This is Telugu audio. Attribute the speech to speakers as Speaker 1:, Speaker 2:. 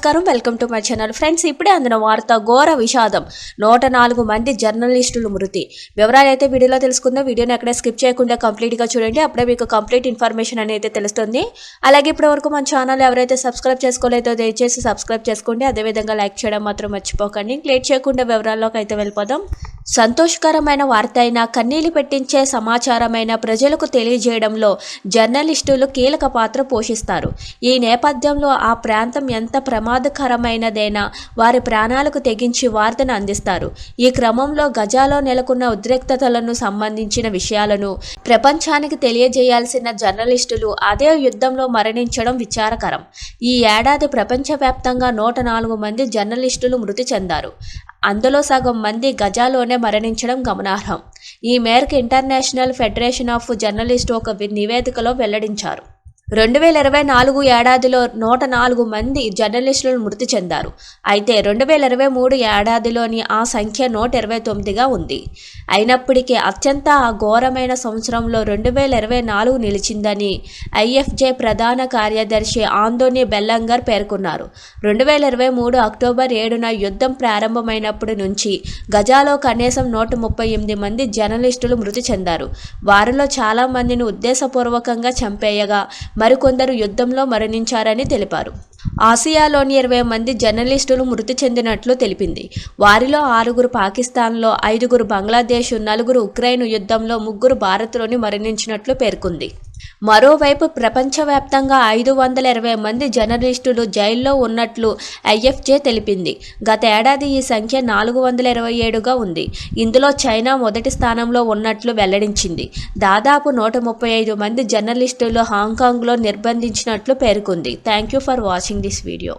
Speaker 1: నమస్కారం, welcome to my channel. Friends, ఇప్పుడే అందిన వార్త ఘోర విషాదం. 104 మంది జర్నలిస్టులు మృతి. వివరాలు అయితే వీడియోలో తెలుసుకుందాం. వీడియోని ఎక్కడ స్కిప్ చేయకుండా కంప్లీట్గా చూడండి. అప్పుడే మీకు కంప్లీట్ ఇన్ఫర్మేషన్ అనేది తెలుస్తుంది. అలాగే ఇప్పటి వరకు మన ఛానల్ ఎవరైతే సబ్స్క్రైబ్ చేసుకోలేదో దయచేసి సబ్స్క్రైబ్ చేసుకోండి. అదేవిధంగా లైక్ చేయడం మాత్రం మర్చిపోకండి. లేట్ చేయకుండా వివరాల్లోకి అయితే వెళ్ళిపోదాం. సంతోషకరమైన వార్త అయినా, కన్నీళ్లు పెట్టించే సమాచారమైన ప్రజలకు తెలియజేయడంలో జర్నలిస్టులు కీలక పాత్ర పోషిస్తారు. ఈ నేపథ్యంలో ఆ ప్రాంతం ఎంత ప్రమాదకరమైనదైనా వారి ప్రాణాలకు తెగించి వార్తను అందిస్తారు. ఈ క్రమంలో గజాలో నెలకొన్న ఉద్రిక్తతలను సంబంధించిన విషయాలను ప్రపంచానికి తెలియజేయాల్సిన జర్నలిస్టులు అదే యుద్ధంలో మరణించడం విచారకరం. ఈ ఏడాది ప్రపంచవ్యాప్తంగా 104 మంది జర్నలిస్టులు మృతి చెందారు. అందులో సగం మంది గజాలోనే మరణించడం గమనార్హం. ఈ మేరకు ఇంటర్నేషనల్ ఫెడరేషన్ ఆఫ్ జర్నలిస్ట్ ఒక నివేదికలో వెల్లడించారు. 2024 ఏడాదిలో 104 మంది జర్నలిస్టులు మృతి చెందారు. అయితే 2023 ఏడాదిలోని ఆ సంఖ్య 129గా ఉంది. అయినప్పటికీ అత్యంత ఘోరమైన సంవత్సరంలో 2024 నిలిచిందని ఐఎఫ్జే ప్రధాన కార్యదర్శి ఆంటోనీ బెల్లంగర్ పేర్కొన్నారు. 2023 అక్టోబర్ 7న యుద్ధం ప్రారంభమైనప్పటి నుంచి గజాలో కనీసం 138 మంది జర్నలిస్టులు మృతి చెందారు. వారిలో చాలా మందిని ఉద్దేశపూర్వకంగా చంపేయగా మరికొందరు యుద్ధంలో మరణించారని తెలిపారు. ఆసియాలోని 20 మంది జర్నలిస్టులు మృతి చెందినట్లు తెలిపింది. వారిలో 6 పాకిస్తాన్లో, 5 బంగ్లాదేశ్, 4 ఉక్రెయిన్ యుద్ధంలో, 3 భారత్లోని మరణించినట్లు పేర్కొంది. మరోవైపు ప్రపంచవ్యాప్తంగా 520 మంది జర్నలిస్టులు జైల్లో ఉన్నట్లు ఐఎఫ్జే తెలిపింది. గత ఏడాది ఈ సంఖ్య 427గా ఉంది. ఇందులో చైనా మొదటి స్థానంలో ఉన్నట్లు వెల్లడించింది. దాదాపు 135 మంది జర్నలిస్టులు హాంకాంగ్లో నిర్బంధించినట్లు పేర్కొంది. Thank you for watching this video.